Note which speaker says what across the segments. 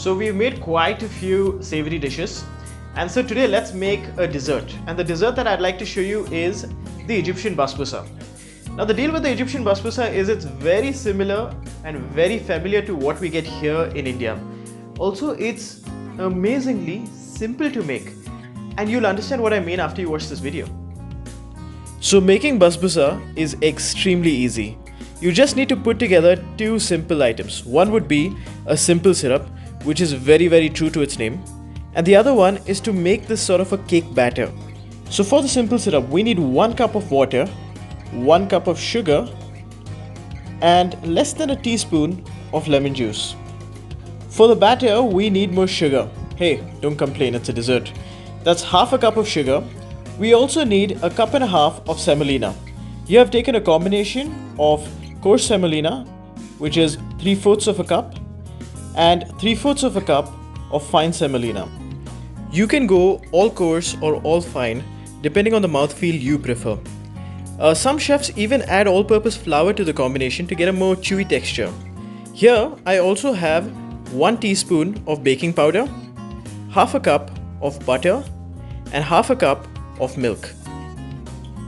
Speaker 1: So we've made quite a few savory dishes, and so today let's make a dessert. And the dessert that I'd like to show you is the Egyptian basbousa. Now the deal with the Egyptian basbousa is it's very similar and very familiar to what we get here in India. Also, it's amazingly simple to make, and you'll understand what I mean after you watch this video. So making basbousa is extremely easy. You just need to put together two simple items. One would be a simple syrup, which is very true to its name, and the other one is to make this sort of a cake batter. So for the simple syrup, we need 1 cup of water, 1 cup of sugar, and less than a teaspoon of lemon juice. For the batter, we need more sugar. Hey, don't complain, it's a dessert. That's half a cup of sugar. We also need a cup and a half of semolina. Here I've taken a combination of coarse semolina, which is 3/4 of a cup, and 3/4 of a cup of fine semolina. You can go all coarse or all fine, depending on the mouthfeel you prefer. Some chefs even add all-purpose flour to the combination to get a more chewy texture. Here I also have 1 teaspoon of baking powder, half a cup of butter, and half a cup of milk.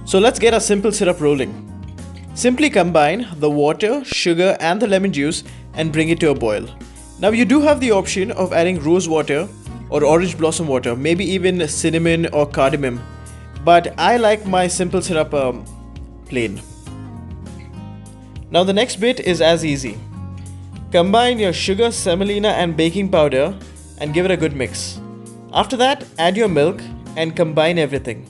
Speaker 1: So let's get our simple syrup rolling. Simply combine the water, sugar and the lemon juice and bring it to a boil. Now you do have the option of adding rose water or orange blossom water, maybe even cinnamon or cardamom, but I like my simple syrup plain. Now the next bit is as easy. Combine your sugar, semolina and baking powder and give it a good mix. After that, add your milk and combine everything.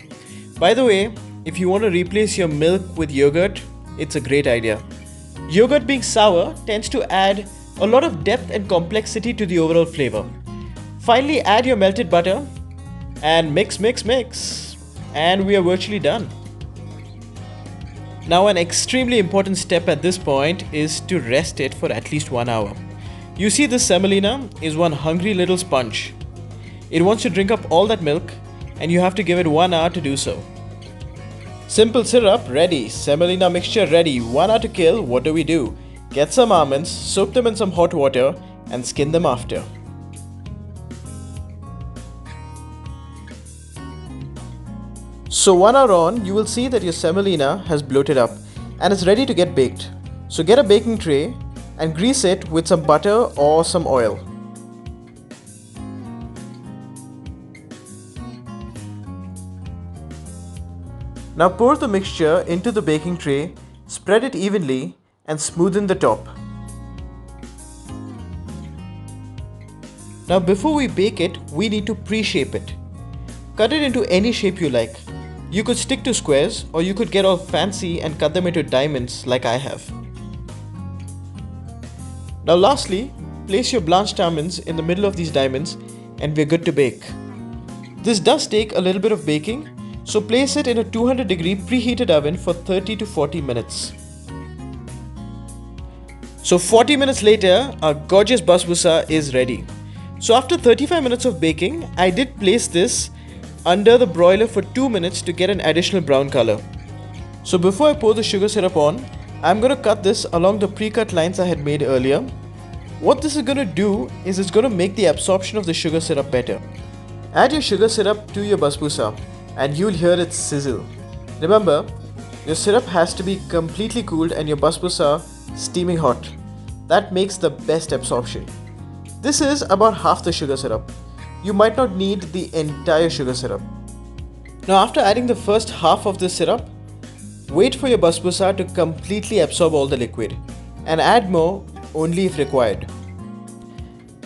Speaker 1: By the way, if you want to replace your milk with yogurt, it's a great idea. Yogurt being sour tends to add a lot of depth and complexity to the overall flavor. Finally, add your melted butter and mix, and we are virtually done. Now an extremely important step at this point is to rest it for at least 1 hour. You see, this semolina is one hungry little sponge. It wants to drink up all that milk, and you have to give it 1 hour to do so. Simple syrup ready, semolina mixture ready, 1 hour to kill. What do? Get some almonds, soak them in some hot water and skin them after. So 1 hour on, you will see that your semolina has bloated up and is ready to get baked. So get a baking tray and grease it with some butter or some oil. Now pour the mixture into the baking tray, spread it evenly and smoothen the top. Now before we bake it, we need to pre-shape it. Cut it into any shape you like. You could stick to squares or you could get all fancy and cut them into diamonds like I have. Now lastly, place your blanched almonds in the middle of these diamonds and we're good to bake. This does take a little bit of baking, so place it in a 200-degree preheated oven for 30 to 40 minutes. So 40 minutes later, our gorgeous basbousa is ready. So after 35 minutes of baking, I did place this under the broiler for 2 minutes to get an additional brown color. So before I pour the sugar syrup on, I'm going to cut this along the pre-cut lines I had made earlier. What this is going to do is it's going to make the absorption of the sugar syrup better. Add your sugar syrup to your basbousa and you'll hear it sizzle. Remember, your syrup has to be completely cooled and your basbousa steaming hot. That makes the best absorption. This is about half the sugar syrup. You might not need the entire sugar syrup. Now after adding the first half of the syrup, wait for your basbousa to completely absorb all the liquid and add more only if required.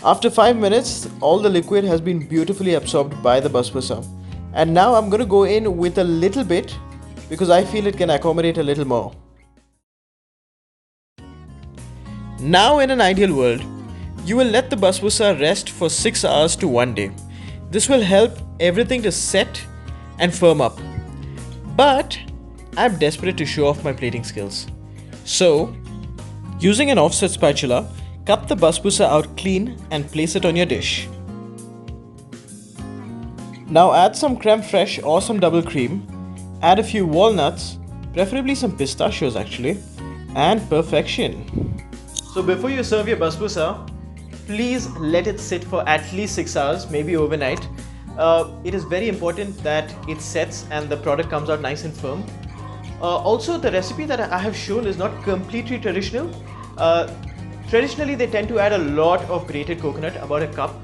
Speaker 1: After 5 minutes, all the liquid has been beautifully absorbed by the basbousa. And now I'm going to go in with a little bit because I feel it can accommodate a little more. Now in an ideal world, you will let the basbousa rest for 6 hours to 1 day. This will help everything to set and firm up. But I'm desperate to show off my plating skills. So, using an offset spatula, cut the basbousa out clean and place it on your dish. Now add some creme fraiche or some double cream, add a few walnuts, preferably some pistachios actually, and perfection. So before you serve your basbousa, please let it sit for at least 6 hours, maybe overnight. It is very important that it sets and the product comes out nice and firm. Also, the recipe that I have shown is not completely traditional. Traditionally, they tend to add a lot of grated coconut, about a cup.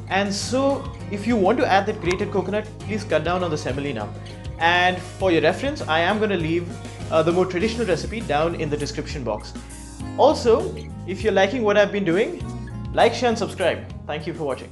Speaker 1: And so, if you want to add that grated coconut, please cut down on the semolina. And for your reference, I am going to leave the more traditional recipe down in the description box. Also, if you're liking what I've been doing, like, share and subscribe. Thank you for watching.